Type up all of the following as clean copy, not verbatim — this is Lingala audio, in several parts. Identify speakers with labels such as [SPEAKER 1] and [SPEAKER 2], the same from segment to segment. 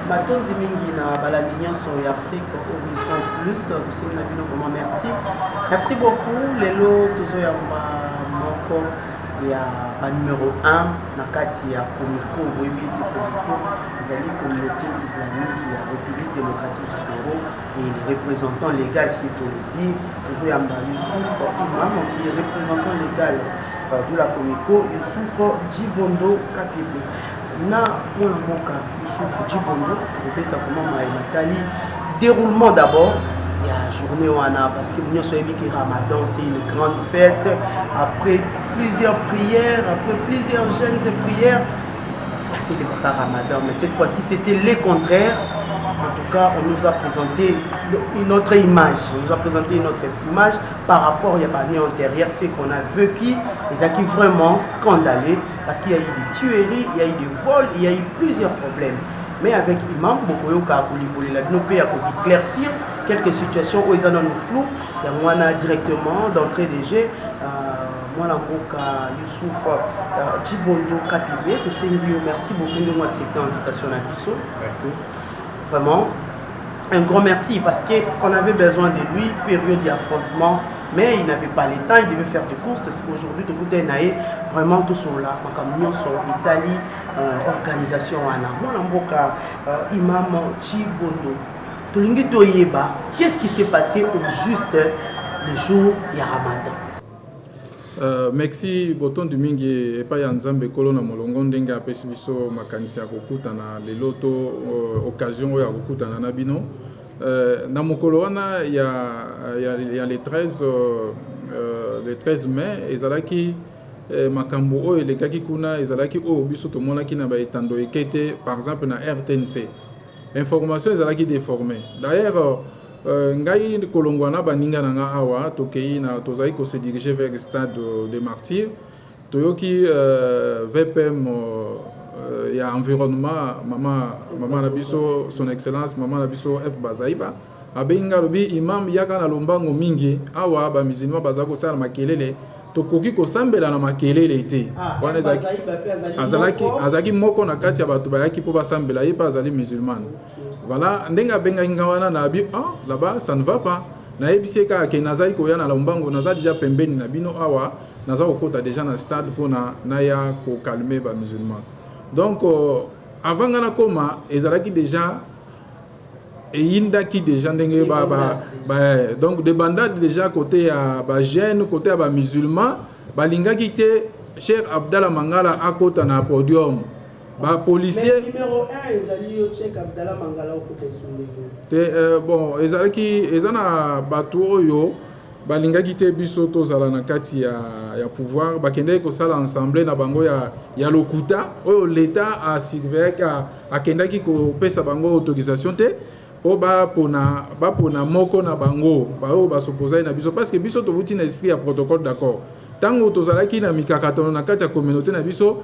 [SPEAKER 1] Batonzi mingi na balandi nyonso ya Afrique Horizon Plus tosengi na bino vraiment merci. Merci beaucoup. Lelo tozoyamba moko ya ba numéro 1 na kati ya Komiko Webiti Komiko ezali communauté islamique ya République démocratique du Congo et les représentants légaux s'il faut le dire. Tozoyamba Youssouf Imam qui est représentant légal de la Komiko, Youssouf Djibondo Kapibe. Na mwana moka Youssouf Djibondo obeta comment Matali déroulement d'abord il y a journée wana parce que nous sommes que Ramadan c'est une grande fête après plusieurs prières après plusieurs jeûnes et prières c'est le papa Ramadan mais cette fois-ci c'était le contraire. En tout cas, on nous a présenté une autre image. On nous a présenté une autre image par rapport à l'année antérieure, ce qu'on a vécu, et ça qui est vraiment scandaleux parce qu'il y a eu des tueries, il y a eu des vols, il y a eu plusieurs problèmes. Mais avec Imam, Bokoyo Kakoulibouli, la BNP a éclaircir quelques situations où ils en ont flou. Il y a moi directement d'entrée des jeux. Moi, Youssouf Djibondo Kapibe, merci beaucoup de moi accepter l'invitation à Bissot. Merci. Vraiment, un grand merci parce qu'on avait besoin de lui, période d'affrontement, mais il n'avait pas le temps, il devait faire des courses. Aujourd'hui, tout le monde est vraiment tous sont là. Comme sur Italie, organisation, Imam Djibondo. Tolingi Toyeba, qu'est-ce qui s'est passé au juste le jour de Ramadan?
[SPEAKER 2] Merci boton du mingi epa ya nzambe kolo na molongo ndenge apesi biso makanisi ya kokutana lelo to occasion oyo ya kokutana na bino na mokolo wana ya le 13 mai ezalaki makambo oyo elekaki kuna ezalaki oyo biso tomonaki na baetando ekete par exemple na RTNC information ezalaki déformée d'ailleurs ngai kolongwana baninga nanga awa tokei na tozali ko se diriger vers le stade des martyrs toyoki VPM ya environnement mama na biso son excellence mama na biso F Bazaiba abenga lobi imam yaka na lombango mingi awa ba musulman bazako sala makelele tokoki ko sambela na makelele te wana azalaki moko na kati ya bato bayaki po basambela ye pa azali musulman. Voilà, ndenga benga ingawana na bi là-bas ça ne va pas. Na ebiseka ke nazali ko ya na lombango nazali déjà pembeni na bino awa nazali kokota déjà na stade pona na ya ko calmer ba musulman. Donc avant ngana koma ezalaki déjà eyinda ki déjà ndenge donc des bandades déjà côté ya ba jeune côté ya ba musulman balingaki te Cheikh Abdallah Mangala akota na podium. Ba policier
[SPEAKER 1] numéro 1 ezali yo Cheikh Abdallah Mangala okota
[SPEAKER 2] bon ezana bato oyo balingaki te biso tozala na kati ya pouvoir bakende ko sala ensemble na bango ya lokuta oyo l'état a surveiller akendaki ko pesa bango autorisation te po ba pona moko na bango ba oyo ba s'opposer na biso parce que biso to buti na esprit ya protocole d'accord tango tozalaki na mikakatono na kati ya communauté na biso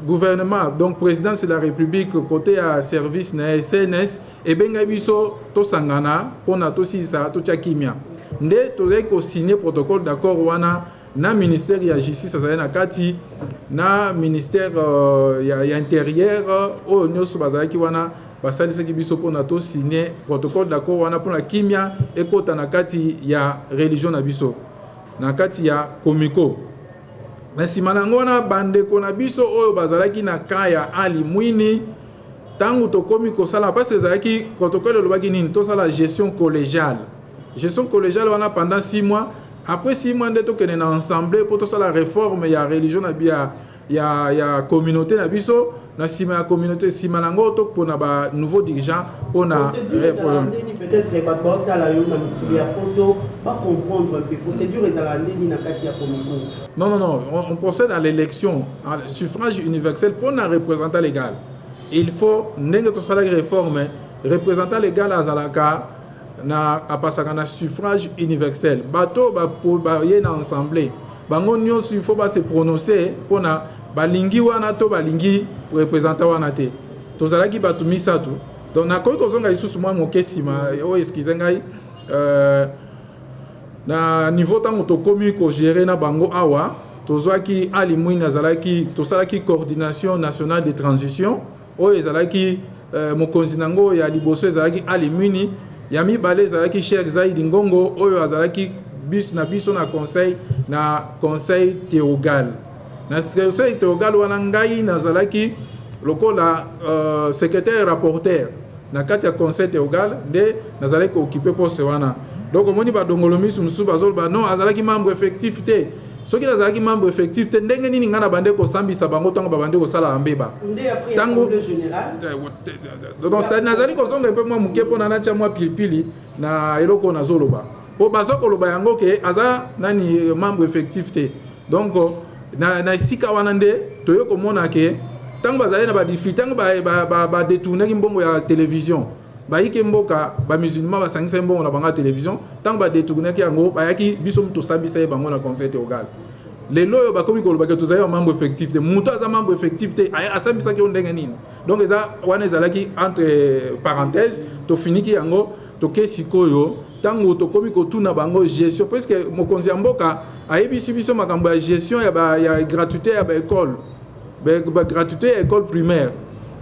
[SPEAKER 2] gouvernement donc présidence de la République côté à service na SNS et benga biso to sangana pona to sisa to tchakimia nde to ko signer protocole d'accord wana na ministère ya justice azali na kati na ministère ya intérieur o nyoso bazalaki wana basalisaki biso pona to signer protocole d'accord wana pona kimia ekota na kati ya religion na biso na kati ya Komiko. Mais si manangona bande kona biso oyo bazalaki na kaya ali mwini tangu tokomi ko sala parce que zalaki protocole lobaki nini to sala gestion collégiale wana pendant 6 mois après 6 mois ndeto kene na ensemble pour to sala réforme ya religion na bia ya communauté na biso na sima ya communauté sima nango to pona ba nouveau dirigeant pona
[SPEAKER 1] peut-être ba bota la yo na mikili ya poto pas comprendre un peu procédure ezalandi na kati ya Komiko.
[SPEAKER 2] Non, on procède à l'élection à suffrage universel pour un représentant légal. Il faut ndenge to sala réforme représentant légal azalaka na apasaka na suffrage universel bato ba yena ensemble bango nyonso il faut ba se prononcer pona balingi wana to balingi représentant wana te tozalaki bato misatu donc na koyi kozonga isusu mwa mokesima o excuse ngai na niveau tango tokomi ko gérer na bango awa tozwaki ali mwina zalaki tosalaki coordination nationale de transition o ezalaki mokonzi nango ya liboso ezalaki alimuni ya mibale ezalaki Cheikh Zaidi Ngongo oyo azalaki biso na conseil théogal na conseil théogal wana ngai nazalaki lokola secrétaire rapporteur na kati ya conseil théogal nde nazalaki occupé poste wana donc omoni badongolo misu mususu bazoloba non azalaki membre effectif te soki nazalaki membre effectif te ndenge nini nga na bande kosambisa bango ntango babande kosala ambeba ntango nazali kozonga mpe mwa moke mpo na natia mwa pilipili na eloko nazoloba po baza koloba yango ke aza nani membre effectif te donc na esika wana nde toye komona ke ntango bazali na badifilité ntango badetournaki mbongo ya télévision bayiki mboka bamusulman basangisa mbongo na bango ya télévision ntango badetournaki yango bayaki biso tosambisa ye bango na conseil théogal lelo oyo bakomi koloba ke tozali membre effectif te moto aza membre effectif te asambisaki yo ndenge nini donc eza wana ezalaki entre parenthèse tofiniki yango toke sikoyo ntango tokomi kotuna bango gestion parce que mokonzi ya mboka ayebisi biso makambo ya gestion ya gratuité ya baécole gratuité ya école primaire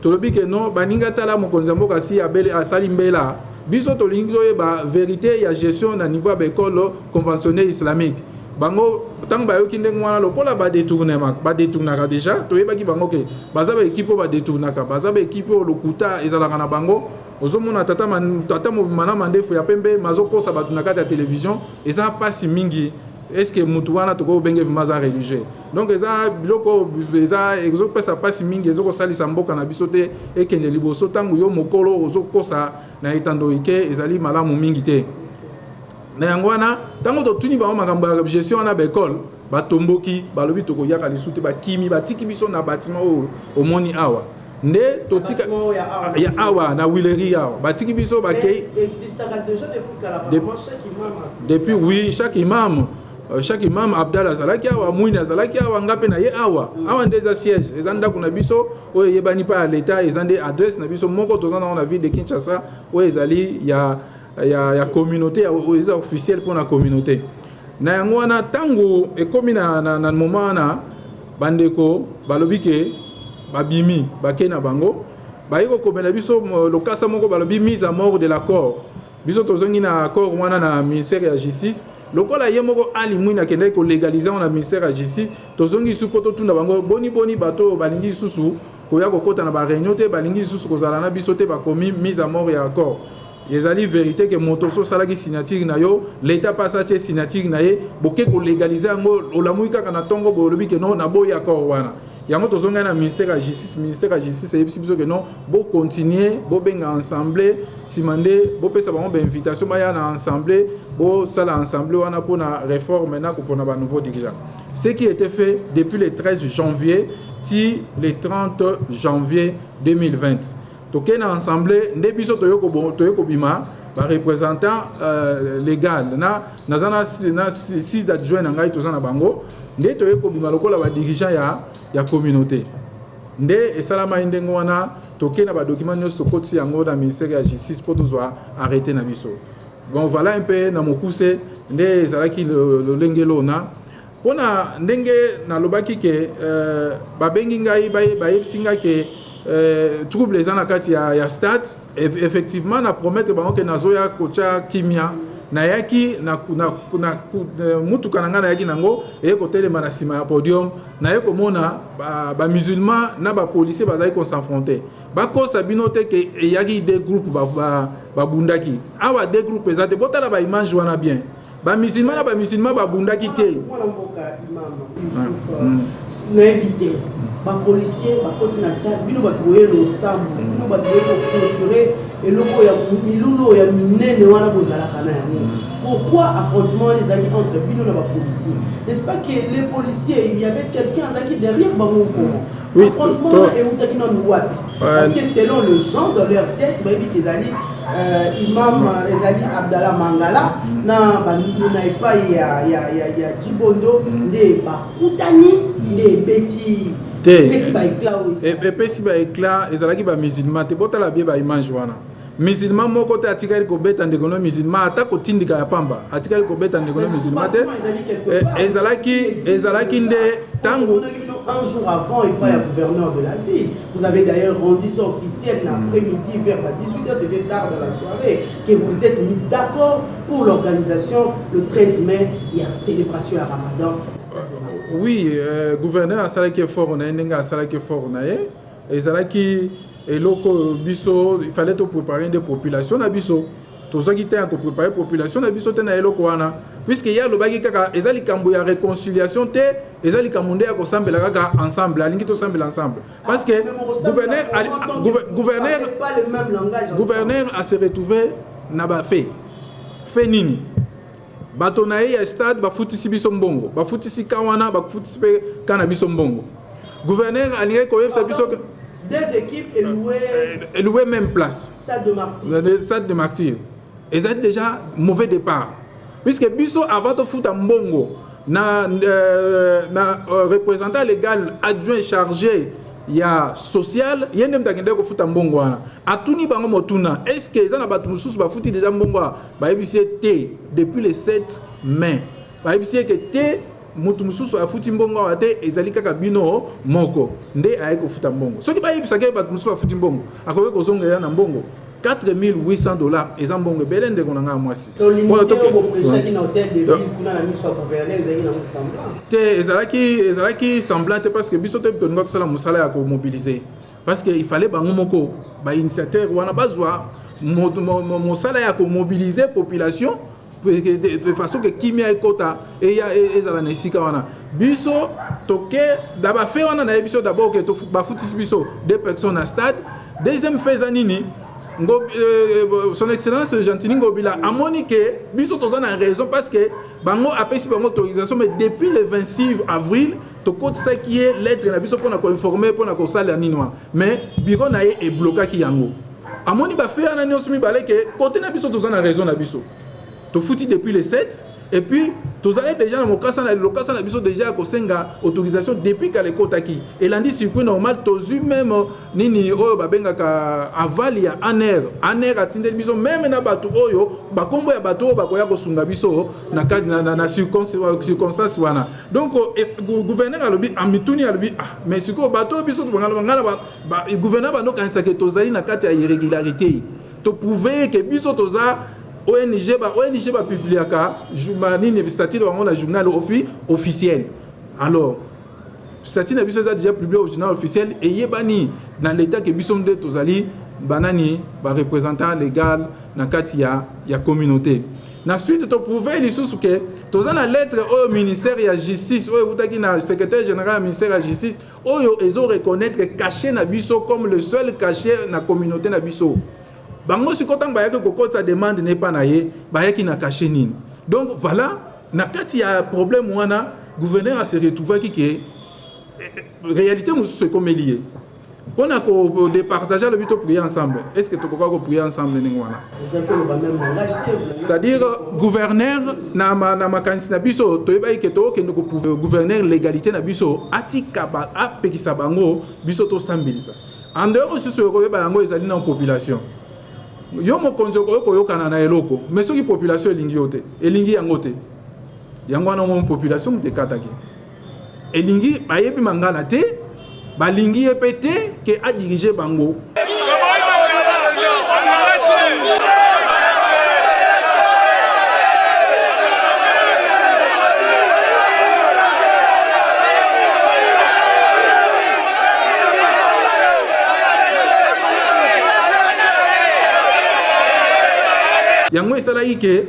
[SPEAKER 2] tolobi ke non baninga tala mokonzi ya mboka si asali mbela biso tolingi toyeba vérité ya gestion na niveau ya baécole conventionnelle islamique bango tango bayoki ndenge wana lokola badetournaka déjà toyebaki bango ke baza baéquipe oyo badetournaka baza baéquipe oyo lokuta ezalaka na bango ozomona tata mobima na mandefu ya pembe mazokosa bato na kati ya télévision eza mpasi mingi est-ce que mutu wana tokobenge vraimen aza religieux donc eza biloko eza ezopesa mpasi mingi ezokosalisa mboka na biso te ekende liboso ntango yo mokolo ozokosa na etando ike ezali malamu mingi te na yango wana ntango totuni bango makambo ya gestion wana baekole batomboki balobi tokoyaka lisu te bakimi batiki biso na bâtiment oyo omoni awa nde totika ya awa na wileri awa batiki biso bakei depuis oui chaque imam Abdallah azalaki awa Mwini azalaki awa ngape na ye awa nde eza siège eza ndako na biso oyo eyebani pa ya leta eza nde adresse na biso moko toza nango na ville de Kinshasa oyo ezali ya communauté eza officiel pour na communauté na yango wana ntango ekomi na moment wana bandeko balobi ke babimi bake na bango bayi kokomela biso lokasa moko balobi mise à mort de l'accord biso tozongi na accord wana na ministère ya justice lokola ye moko ali Mwini akendaki kolégaliser na ministère ya justice tozongi lisusu mpo totunda bango boni bato balingi lisusu koya kokota na baréunion te balingi lisusu kozala na biso te bakomi mise à mort ya accord ezali vérité ke moto osalaki signature na yo l'état pasa tie signature na ye boke kolégaliser yango olamui kaka na ntongo bolobi ke non naboyi accord wana yango tozonga na ministère ya justice eyebisi biso ke non bocontinue bobenga ensemble nsima nde bopesa bango bainvitation baya na ensemble bosala ensemble wana mpona réforme na kopona banouveau dirigeant ce qui était fait depuis le 13 janvier ti le 30 janvier 2020 toke na ensemble nde biso toye kobima représentant légal naza na 6 adjoint na ngai toza na bango nde toye kobima lokola badirigeant ya communauté nde esalama ndenge wana toke na badocument nyonso tokotisi yango na ministère ya justice mpo tozwa arrêté na biso bon voilà un peu na mokuse nde ezalaki lolenge lona mpona ndenge nalobaki ke babengi ngai bayebisi ngai ke trouble eza na kati ya stade effectivement na promettre bango ke nazoya kotia kimia nayaki mutuka na ngai nayaki nango eye kotelema na nsima ya podium naye komona bamusulman na bapolisier bazali kosenfronte bakosa bino te ke eyaki deux groupe babundaki awa deux groupe eza te botala baimage wana bien bamusulman na bamusulman babundaki te
[SPEAKER 1] nayebi te bapolisier bakoti na sale bino batoye losambo bino batoye koculture eloko ya milulu ya minene wana bozalaka na yango pourquoi affrontement les amis entre bino na bapolisier n'est-ce pas que les policiers il y avait quelqu'un qui derrière bango comment affrontement et outaki na droite parce que selon le genre dans leur tête bayebi que ezali imam ezali Abdallah Mangala na banino na epai ya Jibondo nde bakutani nde beti
[SPEAKER 2] epesi baéclat ezalaki bamusulman te botala bie baimage wana musulman moko te atikali kobeta ndeko no musulman ata kotindika ya pamba atikali kobeta ndeko no musulman te ezalaki nde ntango
[SPEAKER 1] un jour avant, il y a le gouverneur de la ville. Vous avez d'ailleurs rendu ça officiel l'après-midi vers 18h, c'était tard dans la soirée, que vous êtes mis d'accord pour l'organisation le 13 mai, il y a célébration à Ramadan.
[SPEAKER 2] Oui, gouverneur a salé qui fort, on a un salé qui fort, on a et ça qui et loko biso, il fallait te préparer des populations à biso. Tout ça qui était à préparer population à biso tena eloko wana. Puisque il y a le bagi kaka ezali kambo ya réconciliation te ezali kamunde ya kosambela kaka ensemble alingi to sambela ensemble parce que gouverneur a se retrouvé na ba fait nini bato na ya stade ba futisi biso mbongo ba futisi kawana ba futisi pe kana biso mbongo gouverneur alingi ko yebisa biso
[SPEAKER 1] deux équipes
[SPEAKER 2] loué même place stade de Martyrs et ça déjà mauvais départ. Puisque biso avant de foutre mbongo na représentant légal adjoint chargé ya social yende mtakende ko foutre mbongo wana atuni bango motuna est-ce que ça na batu mususu ba fouti déjà mbongo ba ebisi te depuis le 7 mai ba ebisi que te mutu mususu a fouti mbongo wa te ezali kaka bino moko nde aye ko foutre mbongo soki ba ebisa ke batu mususu ba fouti mbongo akoke ko zonga ya na mbongo $4,800 et en bon rebelle de konanga mwasi. Ezalaki semblant parce que biso te donga sala musala ya ko mobiliser parce que il fallait bango moko ba initiateur wana bazwa musala ya ko mobiliser population de façon que kimia ekota et ya ezala na isika wana biso toke d'aba fait wana na biso d'abord que to ba futis biso deux personnes à stade deuxième phase nini son excellence Gentini Ngobila a moniqué biso toza na raison parce que bango apesi bango autorisation mais depuis le 26 avril to côté ça qui est lettre na biso pour na ko informer pour na ko sala ninwa mais bureau na est bloqué ki yango amoni ba faire na nyosmi balé que côté na biso toza na raison na biso to fouti depuis le 7 et puis tous allez déjà dans mon cas na location na biso déjà ko senga autorisation depuis ka le kotaki et lundi circuit normal tozu même nini oyo babenga ka aval ya aner atinde biso même na bato oyo bakombo ya bato ba koya ko sunga biso na kadi na circonstance wana donc gouverneur alobi amituni alobi mais siko bato biso ngala gouverneur ba no kanisa ke tozali na kati ya irrégularité to prouver que biso toza ONG ba publiaka journal statut de la journal officiel. Alors statut na biso ça déjà publié au journal officiel et yebani dans l'état que biso de tozali banani ba représentant légal na kati ya communauté. Na suite to prouver lisusu que toza na lettre au ministère ya justice oyo utaki na secrétaire général ministère ya justice oyo ezo reconnaître caché na biso comme le seul caché na communauté na biso. Bango si kotan bayaki ko sa demande n'est pas naie bayaki na caché nini. Donc voilà na kati ya problème wana gouverneur a se retrouvé qui réalité nous se comme lié. On a ko départager le but de prier ensemble. Est-ce que tu peux prier ensemble ningwana? C'est-à-dire gouverneur na makanisi na biso toyeba ke to ke ndoko gouverneur légalité na biso atika ba apekisa bango biso to sambilisa. En dehors aussi ce ko ba yango ezali na population. Yo mo konzo ko yokana na eloko mais soki population elingi yote elingi yango te yango na mo population te kataki elingi bayebi mangala te balingi epete ke a diriger bango yango esala que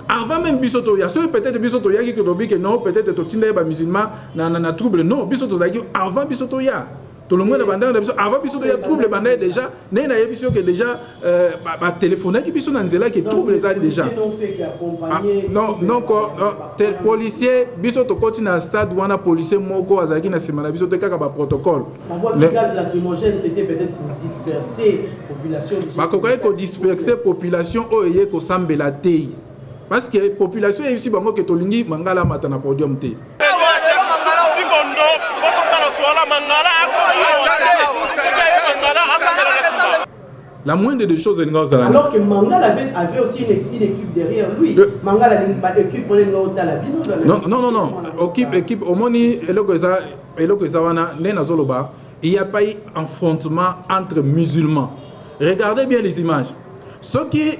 [SPEAKER 2] avant même bisoto ya so peut-être bisoto ya ki to bi que non peut-être to tinda ba musulman na trouble non bisoto za ki avant bisoto ya to le monde banda na biso avant bisoto ya trouble banda déjà né na yebiso que déjà ba téléphoner ki biso na nzela ki trouble za déjà non tel policier bisoto koti na stade wana policier moko azaki na sima na bisoto kaka ba protocole
[SPEAKER 1] le gaz lacrymogène c'était peut-être pour disperser population
[SPEAKER 2] ba ko disperser population oye ko sambela te parce que population ici bango ke tolingi mangala mata na podium te la moindre des choses
[SPEAKER 1] alors que Mangala avait aussi une équipe derrière lui. Mangala équipe
[SPEAKER 2] non équipe au moni eloko ça il n'y a pas eu affrontement entre musulmans. Regardez bien les images. Ce qui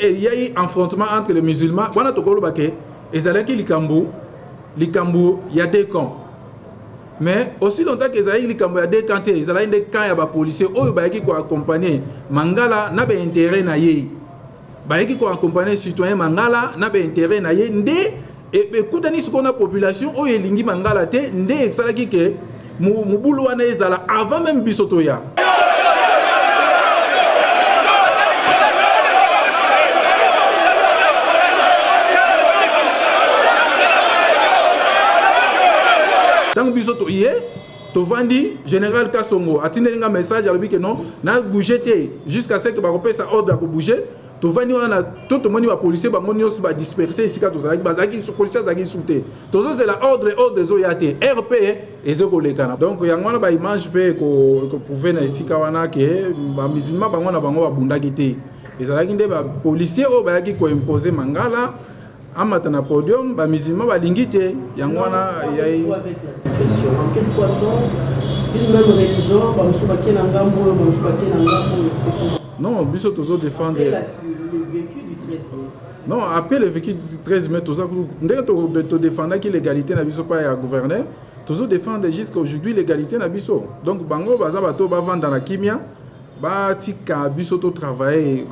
[SPEAKER 2] il y a eu affrontement entre les musulmans, il y a des camps. Mais aussi longtemps que Zaï li kambo ya décanté, ils allaient des camps ya ba policiers oyo ba yaki ko accompagner Mangala na ba intérêt na ye. Ba yaki ko accompagner citoyen Mangala na ba intérêt na ye ndé et kutani sukona population oyo elingi Mangala te ndé exalaki ke mubulu wana ezala avant même bisoto ya. Tant que biso to yé to vandi général Kasongo atindeli nga message alobi que non na bouger jusqu'à ce que ba kopé sa ordre pour bouger to vandi on a tout moni ba policier ba moni aussi ba disperser ici ka to zaki ba zaki so policier zaki souté to zo c'est la ordre zo yate RP ezeko lekana donc yango na ba image pe ko prouver na ici ka wana ke ba musulman bango na bango ba bundaki te ezalaki nde ba policier o ba yaki ko imposer Mangala amata na podium ba musulman ba lingité yangwana yayi
[SPEAKER 1] avec la situation en quel poisson une même religion ba musubaki na ngambo ba musubaki na ngambo c'est comment
[SPEAKER 2] non biso tozo défendre
[SPEAKER 1] le vécu du 13 mai
[SPEAKER 2] non après le vécu du 13 mai tozo ndenge to défendre ki l'égalité na biso pa ya gouverner tozo défendre jusqu'à aujourd'hui l'égalité na biso donc bango baza bato ba vendre na kimia ba tika biso to travailler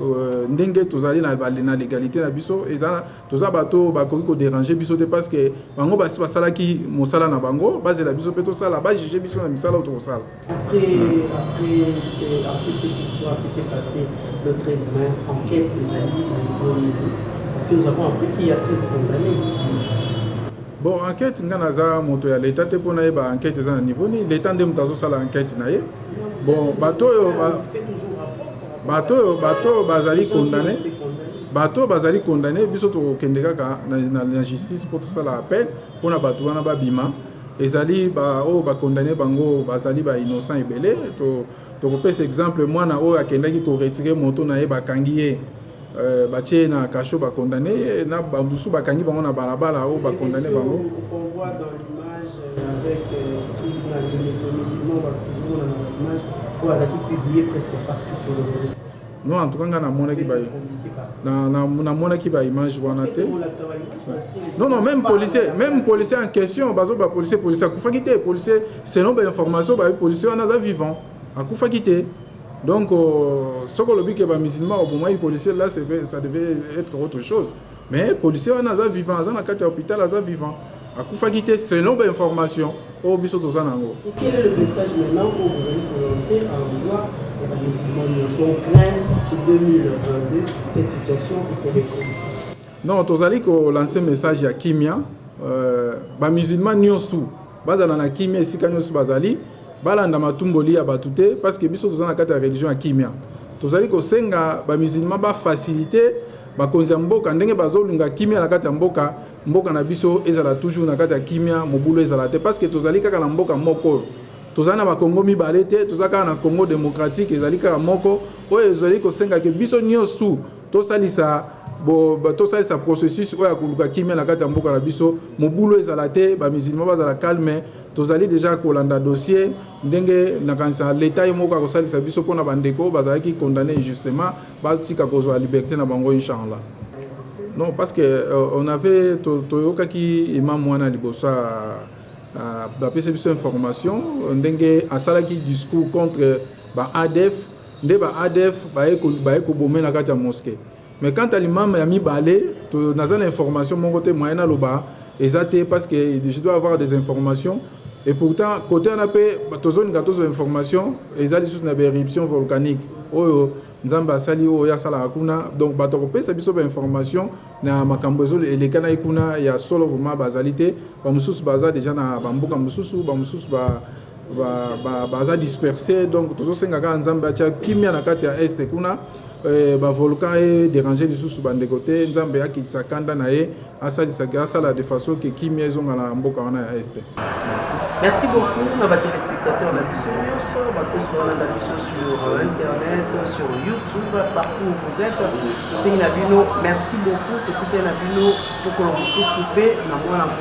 [SPEAKER 2] ndenge tozali na légalité na biso eza toza bato ba ko déranger biso te parce que bango ba sala ki mosala na bango base la biso peto sala ba juger biso na misala to sala
[SPEAKER 1] après cette histoire qui s'est passée le 13 mai enquête les amis au niveau parce que nous avons appris qu'il y a 13 condamnés.
[SPEAKER 2] Bon enquête ngana za moto ya l'état te pona ba enquête za na niveau ni l'état ndem tazo sala enquête na ye. Bon, bateau bazali condamné. Bateau bazali condamné. Biso to kendeka na justice pour tout ça l'appel pour na bateau wana ba bima. Ezali ba o ba condamné bango bazali ba innocent ebele to kopesa exemple mwana o akendaki ko retirer moto na ye ba kangiye ba tie na kasho ba condamné na ba musu ba kangi bango na balabala o ba condamné bango.
[SPEAKER 1] On voit dans l'image avec les musulmans ou à publié presque partout sur le réseau.
[SPEAKER 2] Non, en tout cas, na mona ki ba image wana te. Non, même policier en question, bazo ba policier akufa kité, policier selon ba information ba policier wana za vivant, akufa kité. Donc ce que le but que ba musulman au moment policier là ça devait être autre chose. Mais policier wana za vivant, za na kati hôpital za vivant. Akufa kité selon ba information au biso to za nango.
[SPEAKER 1] Quel est le message maintenant que vous allez lancer en loi les musulmans sont craints que 2022 cette situation se reproduise?
[SPEAKER 2] Non, tozali ko lancer message ya kimia ba musulman nyonso bazala na kimia esika nyonso bazali balanda matumboli ya batute parce que biso tozana kata religion ya kimia tozali ko senga ba musulman ba faciliter ba konza mboka ndenge bazolinga kimia na kata mboka na biso ezala toujours na kata kimia mobulo ezala te parce que tozali kaka na mboka moko tozana ba Congo mibale te tozaka na Congo démocratique ezali kaka moko oyo ezali ko senga ke biso nyonso tosalisa tosalisa processus oyo akuluka kimia na kati ya mboka na biso mobulo ezala te ba musulman bazala calme tozali déjà kolanda dossier ndenge na kanisa l'état moko akosalisa biso pona bandeko bazalaki condamné injustement batika kozwa liberté na bango inchallah. Non, parce que on avait toyokaki imam wana libosa bapesa biso information ndenge asalaki discours contre ba ADF nde ba ADF baye ko bomé na kati ya mosquée. Mais quand l'imam a mis balé, tu as l'information mon côté moyen loba exacté parce que je dois avoir des informations et pourtant côté on a fait tozone gâteau information ezali sous na éruption volcanique oyo nzamba sali o ya sala kuna donc bato kopesa biso ba information na makambo ezo elekana ikuna ya solo vraiment bazalité ba mususu baza déjà na bambuka mususu ba mususu baza dispersé donc tozo senga ka nzamba cha kimia na kati ya est kuna ba volcan est dérangé de sous bande côté nzambe akitsa kanda na ye asala de façon que kimia ezonga na mboka wana ya est.
[SPEAKER 1] Merci beaucoup à vos téléspectateurs de la Bisso, sur internet, sur YouTube, partout où vous êtes. Merci beaucoup. Écoutez Nabino pour que l'on se soupe dans la